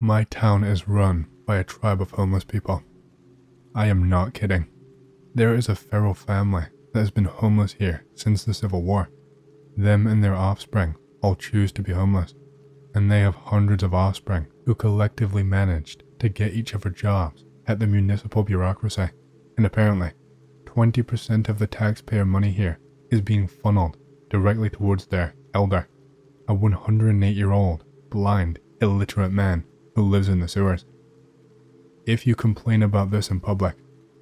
My town is run by a tribe of homeless people. I am not kidding. There is a feral family that has been homeless here since the Civil War. Them and their offspring all choose to be homeless, and they have hundreds of offspring who collectively managed to get each other jobs at the municipal bureaucracy, and apparently 20% of the taxpayer money here is being funneled directly towards their elder, a 108-year-old, blind, illiterate man who lives in the sewers. If you complain about this in public,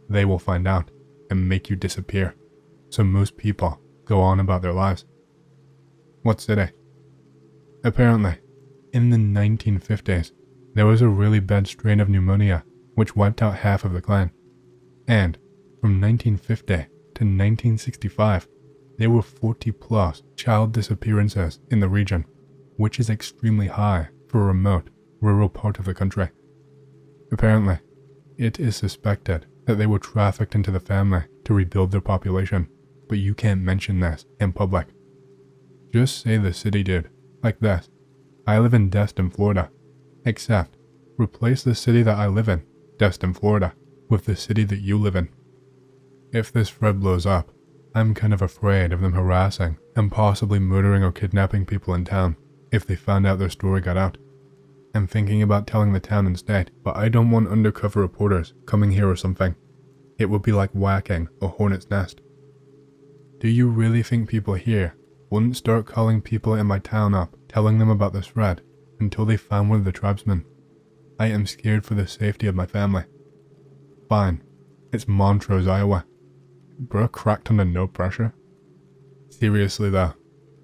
they will find out and make you disappear, so most people go on about their lives. What city? Apparently, in the 1950s, there was a really bad strain of pneumonia which wiped out half of the clan, and from 1950 to 1965, there were 40 plus child disappearances in the region, which is extremely high for a remote, rural part of the country. Apparently, it is suspected that they were trafficked into the family to rebuild their population, but you can't mention this in public. Just say the city did, like this: I live in Destin, Florida, except replace the city that I live in, Destin, Florida, with the city that you live in. If this thread blows up, I'm kind of afraid of them harassing and possibly murdering or kidnapping people in town if they found out their story got out. I'm thinking about telling the town and state, but I don't want undercover reporters coming here or something. It would be like whacking a hornet's nest. Do you really think people here wouldn't start calling people in my town up, telling them about this thread, until they found one of the tribesmen? I am scared for the safety of my family. Fine, it's Montrose, Iowa. Bruh cracked under no pressure. Seriously though,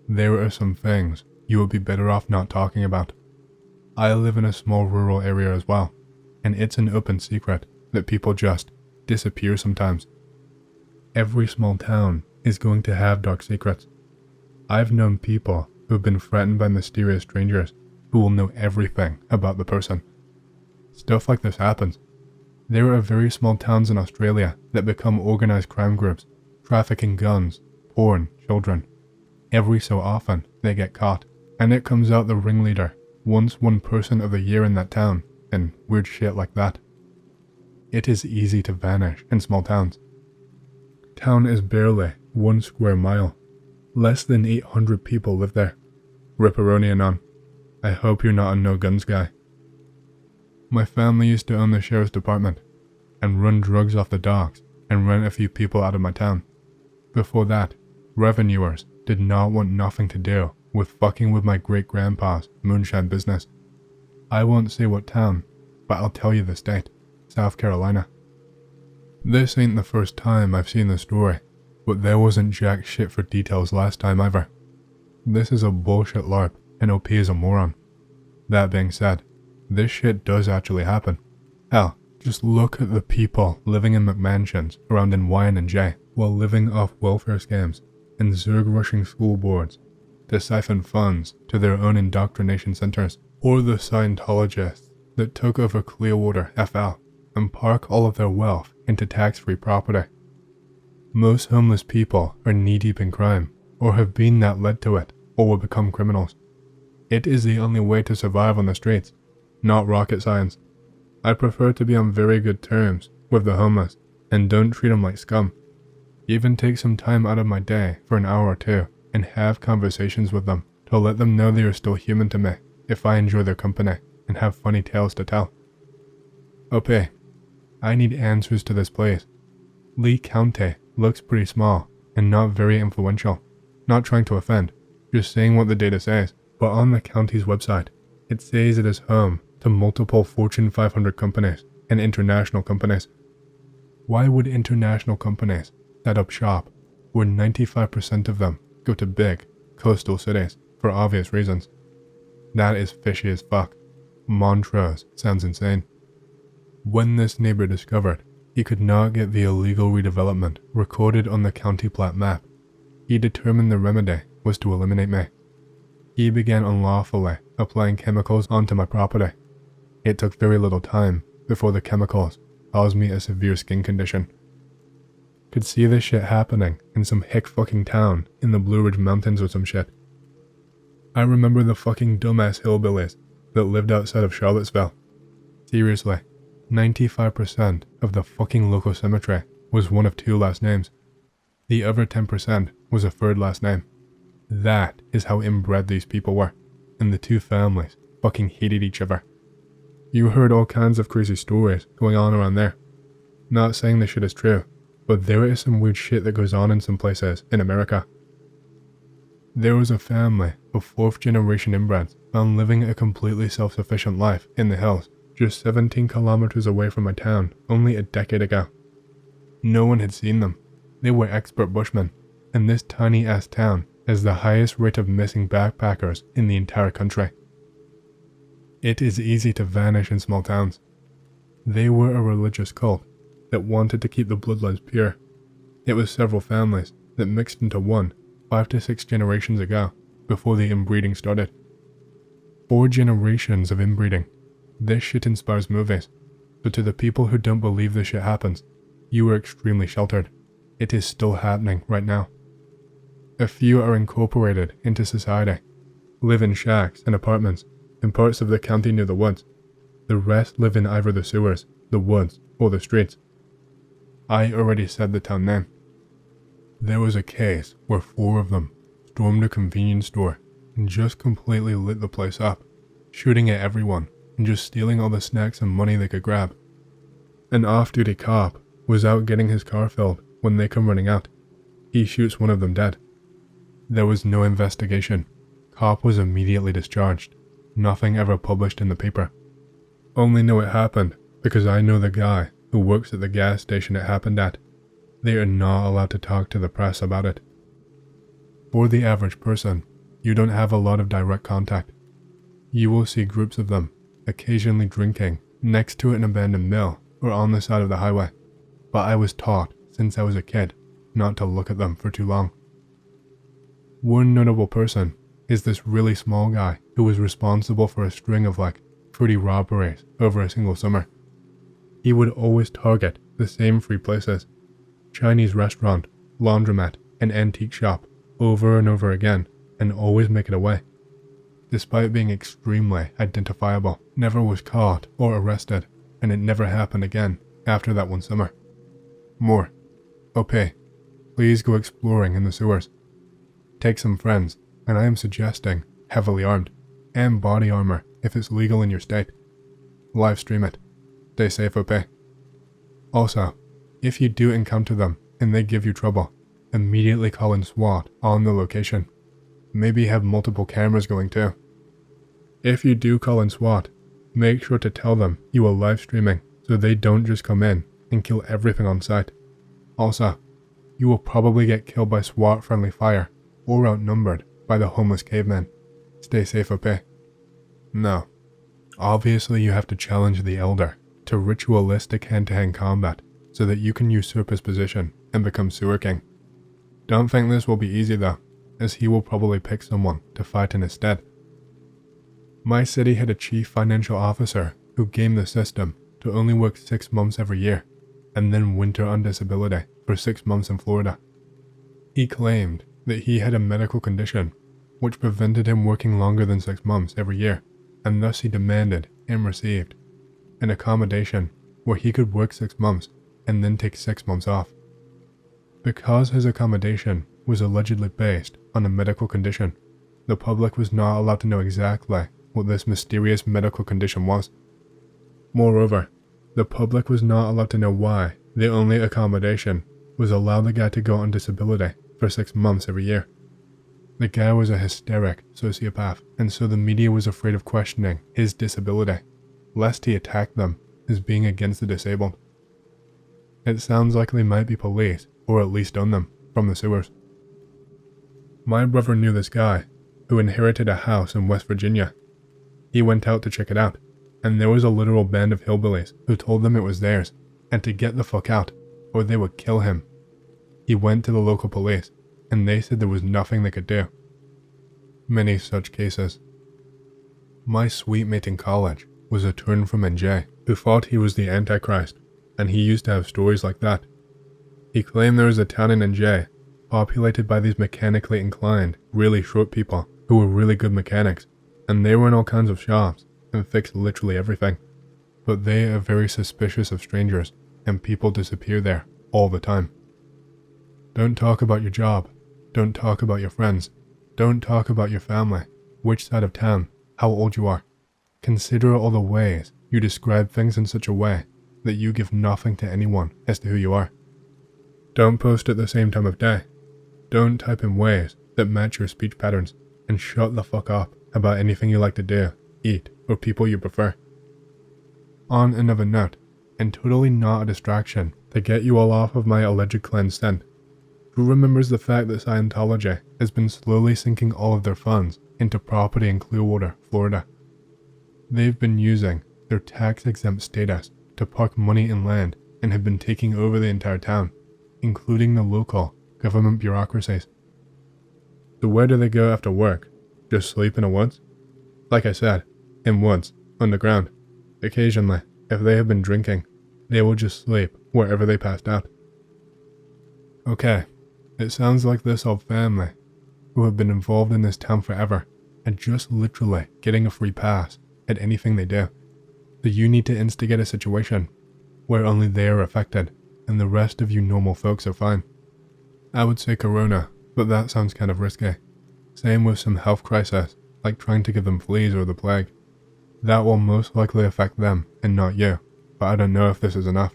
there are some things you would be better off not talking about. I live in a small rural area as well, and it's an open secret that people just disappear sometimes. Every small town is going to have dark secrets. I've known people who have been threatened by mysterious strangers who will know everything about the person. Stuff like this happens. There are very small towns in Australia that become organized crime groups, trafficking guns, porn, children. Every so often, they get caught, and it comes out the ringleader once one person of the year in that town, and weird shit like that. It is easy to vanish in small towns. Town is barely 1 square mile. Less than 800 people live there. Ripperoni anon. I hope you're not a no-guns guy. My family used to own the sheriff's department, and run drugs off the docks, and rent a few people out of my town. Before that, revenuers did not want nothing to do with fucking with my great-grandpa's moonshine business. I won't say what town, but I'll tell you the state, South Carolina. This ain't the first time I've seen the story, but there wasn't jack shit for details last time either. This is a bullshit LARP, and OP is a moron. That being said, this shit does actually happen. Hell, just look at the people living in McMansions around in Wyan and J while living off welfare scams and Zerg rushing school boards to siphon funds to their own indoctrination centers, or the Scientologists that took over Clearwater FL and park all of their wealth into tax-free property. Most homeless people are knee-deep in crime, or have been that led to it, or will become criminals. It is the only way to survive on the streets, not rocket science. I prefer to be on very good terms with the homeless and don't treat them like scum. Even take some time out of my day for an hour or two and have conversations with them to let them know they are still human to me if I enjoy their company and have funny tales to tell. OP, I need answers to this place. Lee County looks pretty small and not very influential. Not trying to offend, just saying what the data says, but on the county's website, it says it is home to multiple Fortune 500 companies and international companies. Why would international companies set up shop where 95% of them go to big, coastal cities for obvious reasons? That is fishy as fuck. Montrose sounds insane. When this neighbor discovered he could not get the illegal redevelopment recorded on the county plat map, he determined the remedy was to eliminate me. He began unlawfully applying chemicals onto my property. It took very little time before the chemicals caused me a severe skin condition. Could see this shit happening in some hick fucking town in the Blue Ridge Mountains or some shit. I remember the fucking dumbass hillbillies that lived outside of Charlottesville Seriously, 95% of the fucking local cemetery was one of 2 last names. The other 10% was a 3rd last name. That is how inbred these people were, and the 2 families fucking hated each other. You heard all kinds of crazy stories going on around there. Not saying this shit is true, but there is some weird shit that goes on in some places in America. There was a family of 4th generation inbreds found living a completely self-sufficient life in the hills, just 17 kilometers away from my town only a decade ago. No one had seen them. They were expert bushmen, and this tiny ass town has the highest rate of missing backpackers in the entire country. It is easy to vanish in small towns. They were a religious cult that wanted to keep the bloodlines pure. It was several families that mixed into one 5 to 6 generations ago before the inbreeding started. 4 generations of inbreeding. This shit inspires movies, but to the people who don't believe this shit happens, you are extremely sheltered. It is still happening right now. A few are incorporated into society, live in shacks and apartments in parts of the county near the woods. The rest live in either the sewers, the woods, or the streets. I already said the town name. There was a case where 4 of them stormed a convenience store and just completely lit the place up, shooting at everyone and just stealing all the snacks and money they could grab. An off-duty cop was out getting his car filled when they come running out. He shoots one of them dead. There was no investigation. Cop was immediately discharged. Nothing ever published in the paper. Only know it happened because I know the guy who works at the gas station it happened at. They are not allowed to talk to the press about it. For the average person, you don't have a lot of direct contact. You will see groups of them occasionally drinking next to an abandoned mill or on the side of the highway, but I was taught since I was a kid not to look at them for too long. One notable person is this really small guy who was responsible for a string of 30 robberies over a single summer. He would always target the same 3 places: Chinese restaurant, laundromat, and antique shop, over and over again, and always make it away. Despite being extremely identifiable, never was caught or arrested, and it never happened again after that one summer. More. OP, please go exploring in the sewers. Take some friends, and I am suggesting heavily armed, and body armor if it's legal in your state. Live stream it. Stay safe, OP. Also, if you do encounter them and they give you trouble, immediately call in SWAT on the location. Maybe have multiple cameras going too. If you do call in SWAT, make sure to tell them you are live streaming so they don't just come in and kill everything on sight. Also, you will probably get killed by SWAT friendly fire or outnumbered by the homeless cavemen. Stay safe, OP. No. Obviously you have to challenge the Elder to ritualistic hand-to-hand combat so that you can usurp his position and become Sewer King. Don't think this will be easy though, as he will probably pick someone to fight in his stead. My city had a chief financial officer who gamed the system to only work 6 months every year, and then winter on disability for 6 months in Florida. He claimed that he had a medical condition which prevented him working longer than 6 months every year, and thus he demanded and received an accommodation where he could work 6 months and then take 6 months off. Because his accommodation was allegedly based on a medical condition, the public was not allowed to know exactly what this mysterious medical condition was. Moreover, the public was not allowed to know why the only accommodation was allow the guy to go on disability for 6 months every year. The guy was a hysteric sociopath, and so the media was afraid of questioning his disability, lest he attack them as being against the disabled. It sounds like they might be police, or at least own them, from the sewers. My brother knew this guy, who inherited a house in West Virginia. He went out to check it out, and there was a literal band of hillbillies who told them it was theirs, and to get the fuck out, or they would kill him. He went to the local police, and they said there was nothing they could do. Many such cases. My suite mate in college was a turn from NJ who thought he was the Antichrist, and he used to have stories like that. He claimed there was a town in NJ populated by these mechanically inclined, really short people who were really good mechanics, and they were in all kinds of shops and fixed literally everything. but they are very suspicious of strangers, and people disappear there all the time. Don't talk about your job. Don't talk about your friends. Don't talk about your family, which side of town, how old you are. Consider all the ways you describe things in such a way that you give nothing to anyone as to who you are. Don't post at the same time of day. Don't type in ways that match your speech patterns, and shut the fuck up about anything you like to do, eat, or people you prefer. On another note, and totally not a distraction to get you all off of my alleged cleanse scent, who remembers the fact that Scientology has been slowly sinking all of their funds into property in Clearwater, Florida? They've been using their tax-exempt status to park money in land and have been taking over the entire town, including the local government bureaucracies. So where do they go after work? Just sleep in the woods? Like I said, in woods, underground. Occasionally, if they have been drinking, they will just sleep wherever they passed out. Okay, it sounds like this old family, who have been involved in this town forever, and just literally getting a free pass at anything they do. So you need to instigate a situation where only they are affected and the rest of you normal folks are fine. I would say corona, but that sounds kind of risky. Same with some health crisis, like trying to give them fleas or the plague. That will most likely affect them and not you, but I don't know if this is enough.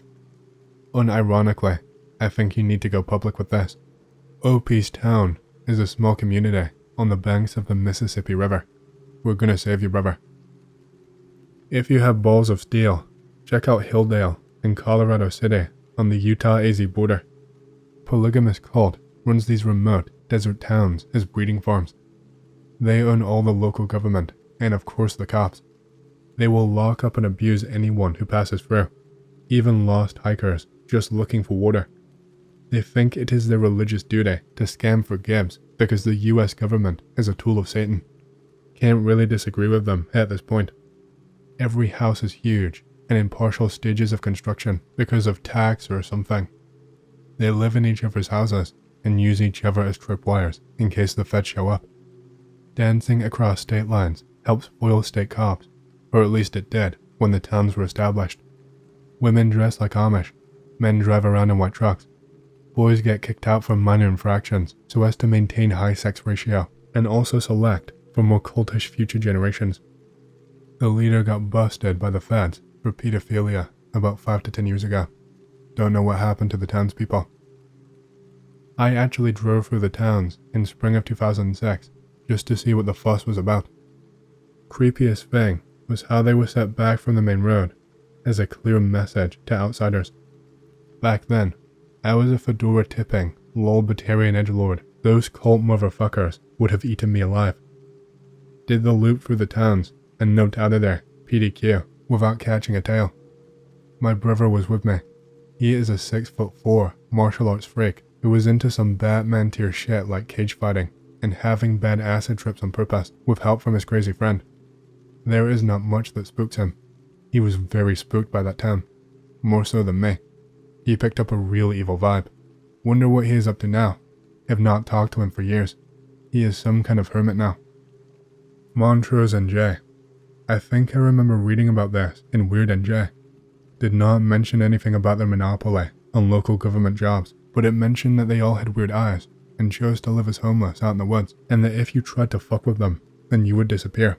Unironically, I think you need to go public with this. OP's town is a small community on the banks of the Mississippi River. We're gonna save you, brother. If you have balls of steel, check out Hilldale in Colorado City on the Utah-AZ border. Polygamous cult runs these remote desert towns as breeding farms. They own all the local government and of course the cops. They will lock up and abuse anyone who passes through, even lost hikers just looking for water. They think it is their religious duty to scam for gifts because the US government is a tool of Satan. Can't really disagree with them at this point. Every house is huge and in partial stages of construction because of tax or something. They live in each other's houses and use each other as tripwires in case the feds show up. Dancing across state lines helps foil state cops, or at least it did when the towns were established. Women dress like Amish, men drive around in white trucks. Boys get kicked out for minor infractions so as to maintain high sex ratio and also select for more cultish future generations. The leader got busted by the feds for pedophilia about 5 to 10 years ago. Don't know what happened to the townspeople. I actually drove through the towns in spring of 2006 just to see what the fuss was about. Creepiest thing was how they were set back from the main road as a clear message to outsiders. Back then, I was a fedora-tipping, lolbitarian edgelord. Those cult motherfuckers would have eaten me alive. Did the loop through the towns and noped out of there, PDQ, without catching a tail. My brother was with me. He is a 6'4" martial arts freak who was into some Batman tier shit like cage fighting and having bad acid trips on purpose with help from his crazy friend. There is not much that spooks him. He was very spooked by that town, more so than me. He picked up a real evil vibe. Wonder what he is up to now. Have not talked to him for years. He is some kind of hermit now. Montrose NJ. I think I remember reading about this in Weird NJ. Did not mention anything about their monopoly on local government jobs, but it mentioned that they all had weird eyes and chose to live as homeless out in the woods, and that if you tried to fuck with them, then you would disappear.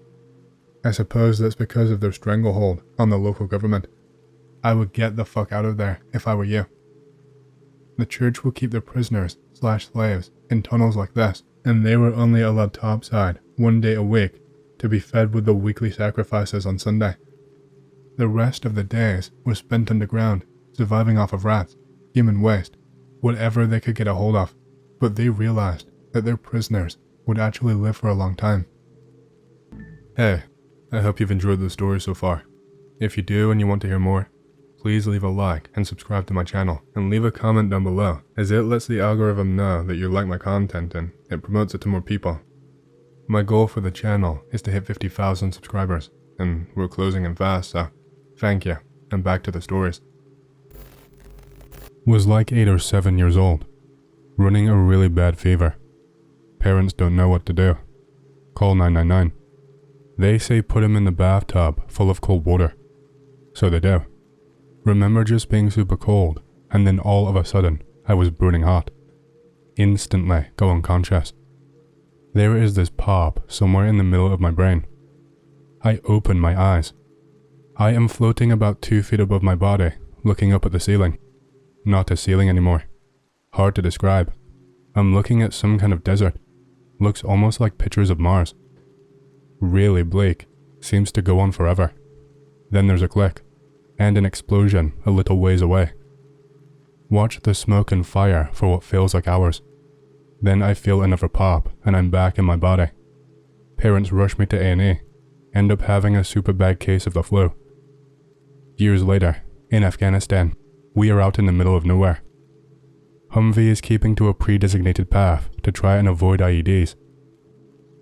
I suppose that's because of their stranglehold on the local government. I would get the fuck out of there if I were you. The church will keep their prisoners/slaves in tunnels like this, and they were only allowed topside 1 day a week to be fed with the weekly sacrifices on Sunday. The rest of the days were spent underground, surviving off of rats, human waste, whatever they could get a hold of, but they realized that their prisoners would actually live for a long time. Hey, I hope you've enjoyed the story so far. If you do and you want to hear more, please leave a like and subscribe to my channel, and leave a comment down below, as it lets the algorithm know that you like my content and it promotes it to more people. My goal for the channel is to hit 50,000 subscribers, and we're closing in fast, so thank you, and back to the stories. Was like 8 or 7 years old, running a really bad fever. Parents don't know what to do. Call 999. They say put him in the bathtub full of cold water. so they do. Remember just being super cold, and then all of a sudden, I was burning hot. Instantly go unconscious. There is this pop somewhere in the middle of my brain. I open my eyes. I am floating about 2 feet above my body, looking up at the ceiling. Not a ceiling anymore. Hard to describe. I'm looking at some kind of desert. Looks almost like pictures of Mars. Really bleak. Seems to go on forever. Then there's a click, and an explosion a little ways away. Watch the smoke and fire for what feels like hours. Then I feel another pop, and I'm back in my body. Parents rush me to A&E. End up having a super bad case of the flu. Years later, in Afghanistan, we are out in the middle of nowhere. Humvee is keeping to a pre-designated path to try and avoid IEDs.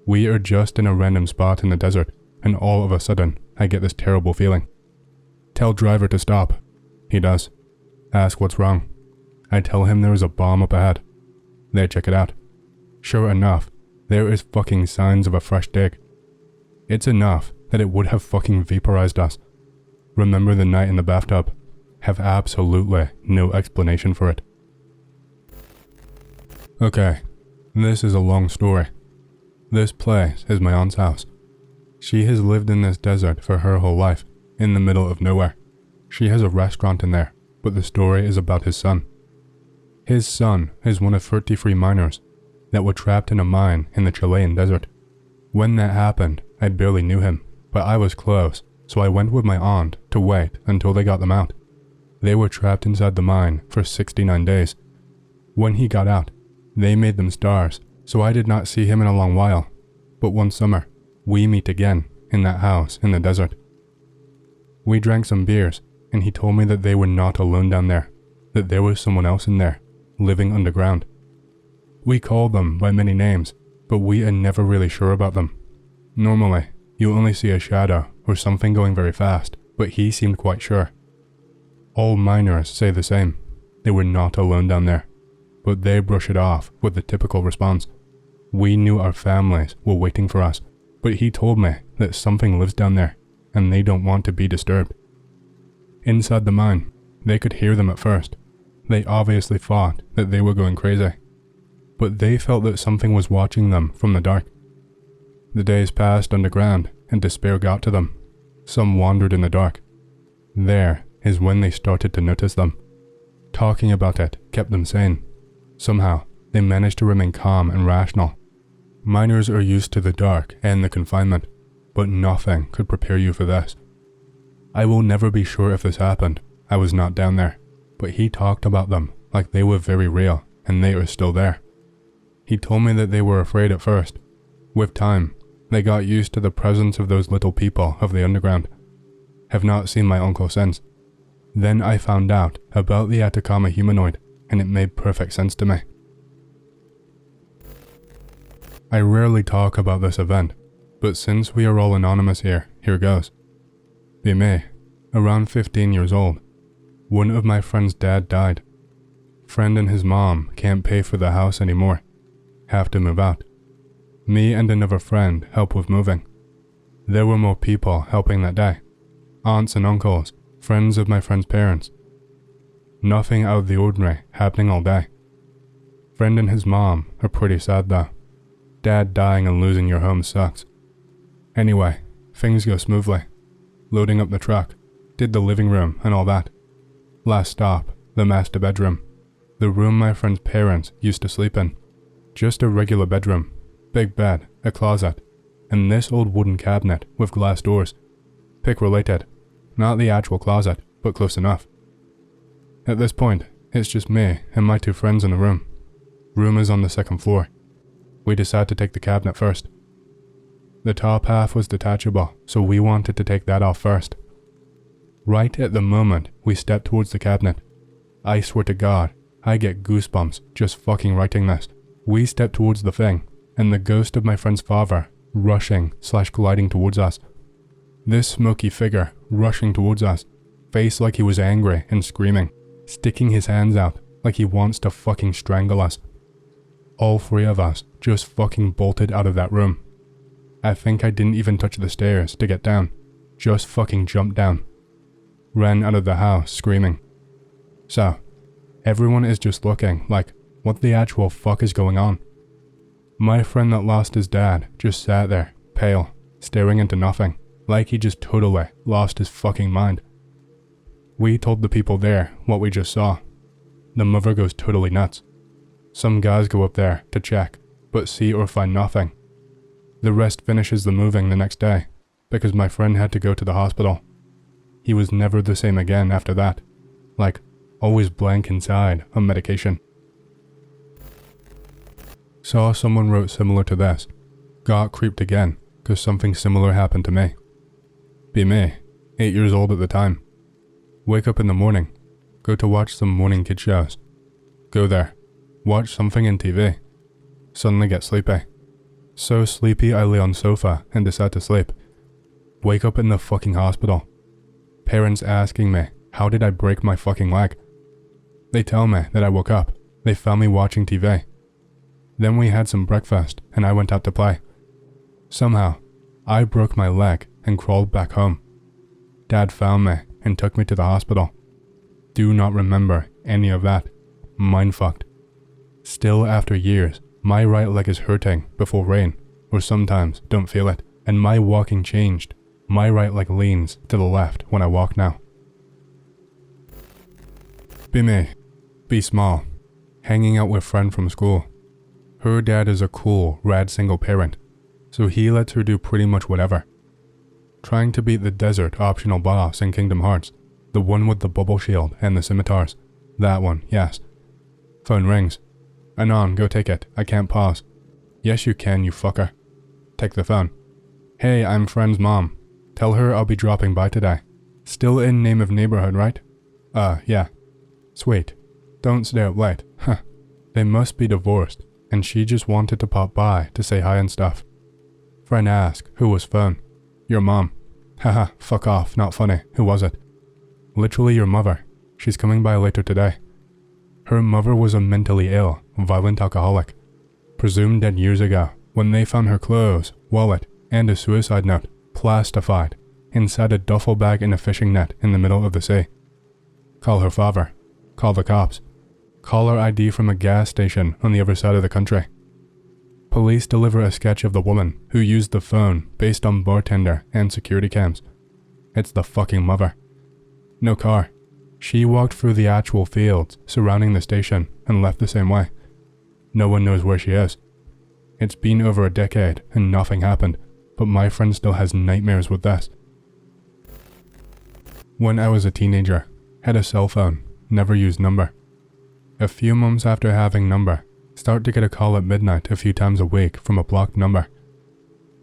We are just in a random spot in the desert, and all of a sudden, I get this terrible feeling. Tell driver to stop. He does. Ask what's wrong. I tell him there is a bomb up ahead. They check it out. Sure enough, there is fucking signs of a fresh dig. It's enough that it would have fucking vaporized us. Remember the night in the bathtub. Have absolutely no explanation for it. Okay, this is a long story. This place is my aunt's house. She has lived in this desert for her whole life, in the middle of nowhere. She has a restaurant in there, but the story is about his son. His son is one of 33 miners that were trapped in a mine in the Chilean desert. When that happened, I barely knew him, but I was close, so I went with my aunt to wait until they got them out. They were trapped inside the mine for 69 days. When he got out, they made them stars, so I did not see him in a long while. But one summer, we meet again in that house in the desert. We drank some beers, and he told me that they were not alone down there, that there was someone else in there, living underground. We called them by many names, but we are never really sure about them. Normally, you only see a shadow or something going very fast, but he seemed quite sure. All miners say the same. They were not alone down there, but they brush it off with the typical response. We knew our families were waiting for us, but he told me that something lives down there, and they don't want to be disturbed. Inside the mine, they could hear them at first. They obviously thought that they were going crazy, but they felt that something was watching them from the dark. The days passed underground, and despair got to them. Some wandered in the dark. There is when they started to notice them. Talking about it kept them sane. Somehow, they managed to remain calm and rational. Miners are used to the dark and the confinement, but nothing could prepare you for this. I will never be sure if this happened. I was not down there, but he talked about them like they were very real, and they are still there. He told me that they were afraid at first. With time, they got used to the presence of those little people of the underground. Have not seen my uncle since. Then I found out about the Atacama humanoid, and it made perfect sense to me. I rarely talk about this event, but since we are all anonymous here goes. Be me, around 15 years old. One of my friend's dad died. Friend and his mom can't pay for the house anymore. Have to move out. Me and another friend help with moving. There were more people helping that day. Aunts and uncles, friends of my friend's parents. Nothing out of the ordinary happening all day. Friend and his mom are pretty sad though. Dad dying and losing your home sucks. Anyway, things go smoothly. Loading up the truck, did the living room and all that. Last stop, the master bedroom. The room my friend's parents used to sleep in. Just a regular bedroom. Big bed, a closet, and this old wooden cabinet with glass doors. Pick related. Not the actual closet, but close enough. At this point, it's just me and my two friends in the room. Room is on the second floor. We decide to take the cabinet first. The top half was detachable, so we wanted to take that off first. Right at the moment we step towards the cabinet, I swear to God, I get goosebumps just fucking writing this. We step towards the thing, and the ghost of my friend's father, rushing/gliding towards us. This smoky figure, rushing towards us, face like he was angry and screaming, sticking his hands out like he wants to fucking strangle us. All three of us just fucking bolted out of that room. I think I didn't even touch the stairs to get down, just fucking jumped down. ran out of the house screaming. So, everyone is just looking like, what the actual fuck is going on? My friend that lost his dad just sat there, pale, staring into nothing, like he just totally lost his fucking mind. We told the people there what we just saw. The mother goes totally nuts. Some guys go up there to check, but see or find nothing. The rest finishes the moving the next day, because my friend had to go to the hospital. He was never the same again after that, like always blank inside on medication. Saw someone wrote similar to this. Got creeped again, cause something similar happened to me. Be me, 8 years old at the time. Wake up in the morning, go to watch some morning kid shows. Go there, watch something in TV. Suddenly get sleepy. So sleepy I lay on sofa and decide to sleep. Wake up in the fucking hospital. Parents asking me, how did I break my fucking leg? They tell me that I woke up. They found me watching TV. Then we had some breakfast and I went out to play. Somehow, I broke my leg and crawled back home. Dad found me and took me to the hospital. Do not remember any of that. Mindfucked. Still after years, my right leg is hurting before rain, or sometimes don't feel it, and my walking changed. My right leg leans to the left when I walk now. Be me. Be small. Hanging out with friend from school. Her dad is a cool, rad single parent, so he lets her do pretty much whatever. Trying to beat the desert optional boss in Kingdom Hearts, the one with the bubble shield and the scimitars. That one, yes. Phone rings. Anon, go take it, I can't pause. Yes you can, you fucker. Take the phone. Hey, I'm friend's mom. Tell her I'll be dropping by today. Still in name of neighborhood, right? Yeah. Sweet. Don't stay up late. Huh. They must be divorced, and she just wanted to pop by to say hi and stuff. Friend asked, who was phone? Your mom. Haha, fuck off, not funny. Who was it? Literally your mother. She's coming by later today. Her mother was a mentally ill, violent alcoholic. Presumed dead years ago, when they found her clothes, wallet, and a suicide note, plastified, inside a duffel bag in a fishing net in the middle of the sea. Call her father. Call the cops. Call her ID from a gas station on the other side of the country. Police deliver a sketch of the woman who used the phone based on bartender and security cams. It's the fucking mother. No car. She walked through the actual fields surrounding the station and left the same way. No one knows where she is. It's been over a decade and nothing happened, but my friend still has nightmares with this. When I was a teenager, had a cell phone, never used number. A few months after having number, start to get a call at midnight a few times a week from a blocked number.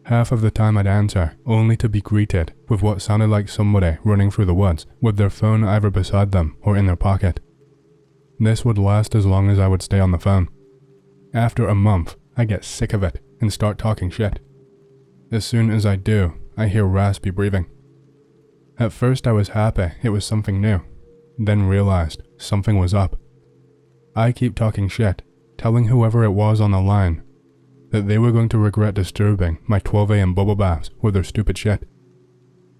Half of the time I'd answer, only to be greeted with what sounded like somebody running through the woods with their phone either beside them or in their pocket. This would last as long as I would stay on the phone. After a month, I get sick of it and start talking shit. As soon as I do, I hear raspy breathing. At first I was happy it was something new, then realized something was up. I keep talking shit, telling whoever it was on the line that they were going to regret disturbing my 12 a.m. bubble baths with their stupid shit.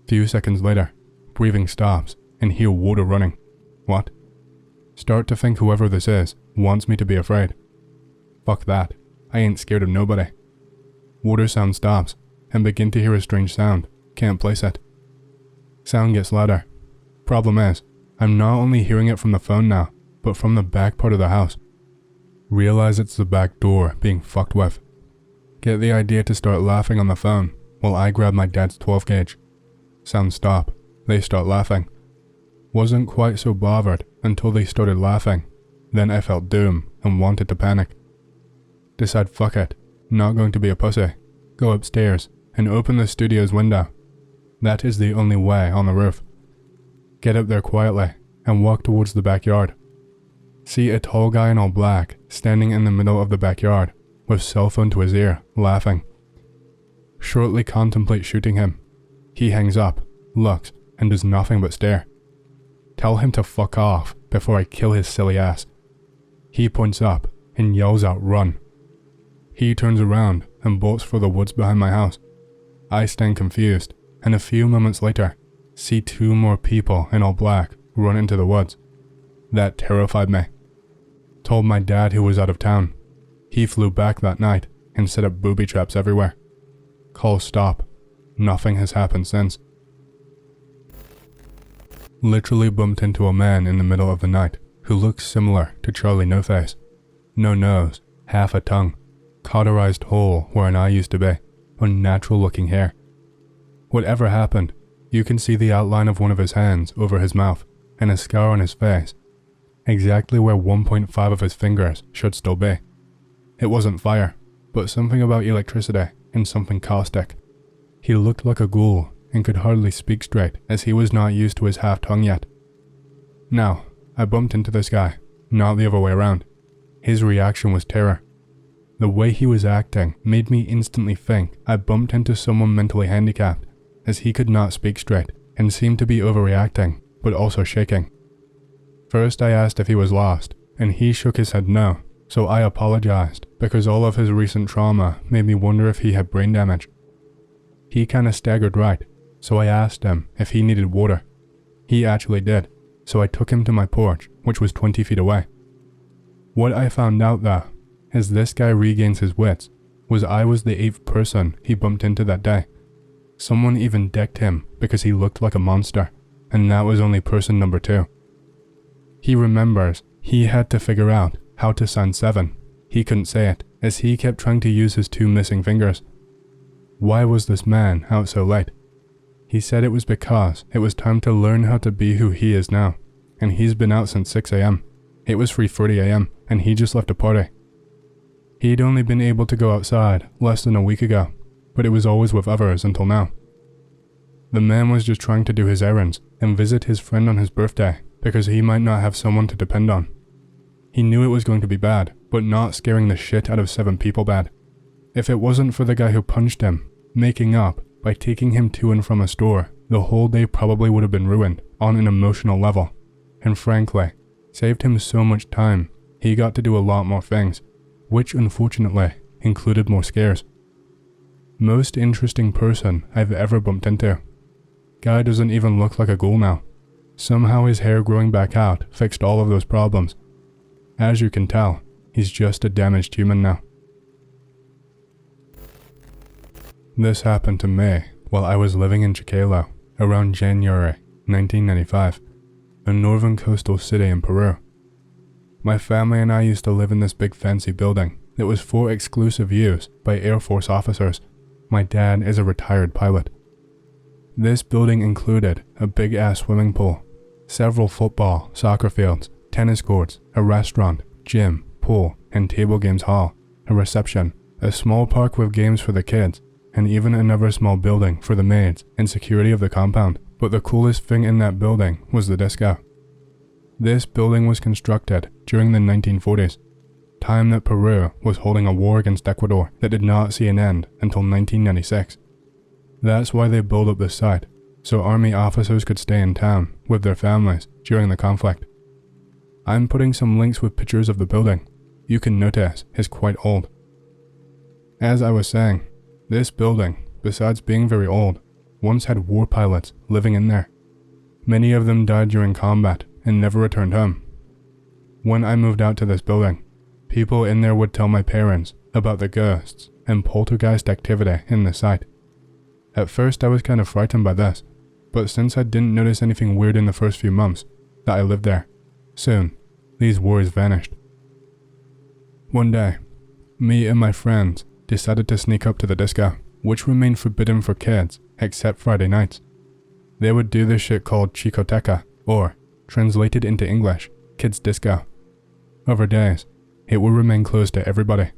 Few seconds later, breathing stops and hear water running. What? Start to think whoever this is wants me to be afraid. Fuck that, I ain't scared of nobody. Water sound stops and begin to hear a strange sound, can't place it. Sound gets louder. Problem is, I'm not only hearing it from the phone now, but from the back part of the house. Realize it's the back door being fucked with. Get the idea to start laughing on the phone while I grab my dad's 12 gauge. Sound stop, they start laughing. Wasn't quite so bothered until they started laughing. Then I felt doom and wanted to panic. Decide fuck it, not going to be a pussy. Go upstairs and open the studio's window. That is the only way on the roof. Get up there quietly and walk towards the backyard. See a tall guy in all black standing in the middle of the backyard with cell phone to his ear, laughing. Shortly contemplate shooting him. He hangs up, looks, and does nothing but stare. Tell him to fuck off before I kill his silly ass. He points up and yells out run. He turns around and bolts for the woods behind my house. I stand confused, and a few moments later, see 2 more people in all black run into the woods. That terrified me. Told my dad who was out of town. He flew back that night and set up booby traps everywhere. Call stop. Nothing has happened since. Literally bumped into a man in the middle of the night who looks similar to Charlie No Face. No nose, half a tongue, cauterized hole where an eye used to be, unnatural looking hair. Whatever happened, you can see the outline of one of his hands over his mouth and a scar on his face, exactly where 1.5 of his fingers should still be. It wasn't fire, but something about electricity and something caustic. He looked like a ghoul and could hardly speak straight as he was not used to his half tongue yet. Now, I bumped into this guy, not the other way around. His reaction was terror. The way he was acting made me instantly think I bumped into someone mentally handicapped, as he could not speak straight and seemed to be overreacting, but also shaking. First I asked if he was lost, and he shook his head no, so I apologized because all of his recent trauma made me wonder if he had brain damage. He kinda staggered right, so I asked him if he needed water. He actually did, so I took him to my porch, which was 20 feet away. What I found out though, as this guy regains his wits, was I was the 8th person he bumped into that day. Someone even decked him because he looked like a monster, and that was only person number 2. He remembers he had to figure out how to sign 7. He couldn't say it, as he kept trying to use his 2 missing fingers. Why was this man out so late? He said it was because it was time to learn how to be who he is now, and he's been out since 6 a.m. It was 3:30 a.m. and he just left a party. He'd only been able to go outside less than a week ago, but it was always with others until now. The man was just trying to do his errands and visit his friend on his birthday because he might not have someone to depend on. He knew it was going to be bad, but not scaring the shit out of 7 people bad. If it wasn't for the guy who punched him, making up by taking him to and from a store, the whole day probably would have been ruined on an emotional level, and frankly, saved him so much time. He got to do a lot more things, which unfortunately included more scares. Most interesting person I've ever bumped into. Guy doesn't even look like a ghoul now. Somehow his hair growing back out fixed all of those problems. As you can tell, he's just a damaged human now. This happened to me while I was living in Chiclayo around January 1995, a northern coastal city in Peru. My family and I used to live in this big fancy building that was for exclusive use by Air Force officers. My dad is a retired pilot. This building included a big-ass swimming pool, several football, soccer fields, tennis courts, a restaurant, gym, pool, and table games hall, a reception, a small park with games for the kids, and even another small building for the maids and security of the compound. But the coolest thing in that building was the disco. This building was constructed during the 1940s, time that Peru was holding a war against Ecuador that did not see an end until 1996. That's why they built up this site, so army officers could stay in town with their families during the conflict. I'm putting some links with pictures of the building. You can notice it's quite old. As I was saying, this building, besides being very old, once had war pilots living in there. Many of them died during combat and never returned home. When I moved out to this building, people in there would tell my parents about the ghosts and poltergeist activity in the site. At first I was kind of frightened by this, but since I didn't notice anything weird in the first few months that I lived there, soon these worries vanished. One day, me and my friends decided to sneak up to the disco, which remained forbidden for kids except Friday nights. They would do this shit called chicoteca, or, translated into English, kids disco. Other days, it would remain closed to everybody.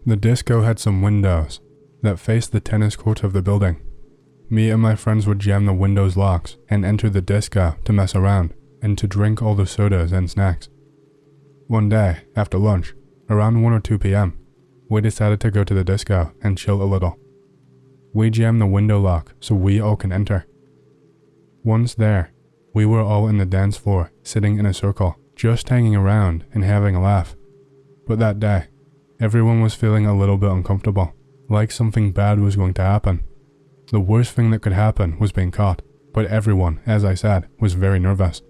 The disco had some windows that faced the tennis court of the building. Me and my friends would jam the windows locks and enter the disco to mess around and to drink all the sodas and snacks. One day, after lunch, around 1 or 2 p.m., we decided to go to the disco and chill a little. We jammed the window lock so we all can enter. Once there, we were all in the dance floor, sitting in a circle, just hanging around and having a laugh. But that day, everyone was feeling a little bit uncomfortable, like something bad was going to happen. The worst thing that could happen was being caught, but everyone, as I said, was very nervous.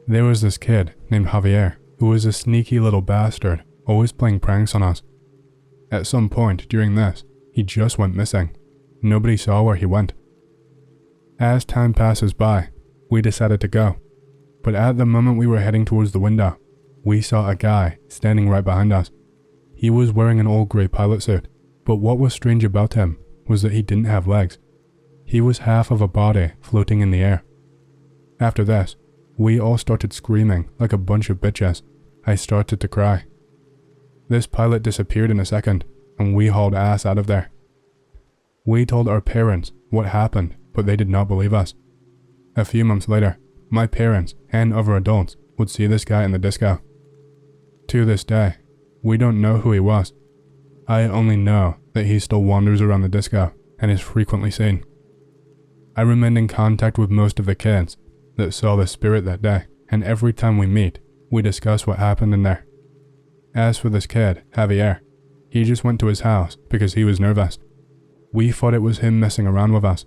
There was this kid named Javier who was a sneaky little bastard, always playing pranks on us. At some point during this, he just went missing. Nobody saw where he went. As time passes by, we decided to go, but at the moment we were heading towards the window, we saw a guy standing right behind us. He was wearing an old grey pilot suit, but what was strange about him was that he didn't have legs. He was half of a body floating in the air. After this, we all started screaming like a bunch of bitches. I started to cry. This pilot disappeared in a second, and we hauled ass out of there. We told our parents what happened, but they did not believe us. A few months later, my parents and other adults would see this guy in the disco. To this day, we don't know who he was. I only know that he still wanders around the disco and is frequently seen. I remained in contact with most of the kids that saw the spirit that day, and every time we meet, we discuss what happened in there. As for this kid, Javier, he just went to his house because he was nervous. We thought it was him messing around with us,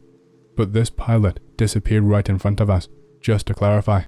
but this pilot disappeared right in front of us, just to clarify.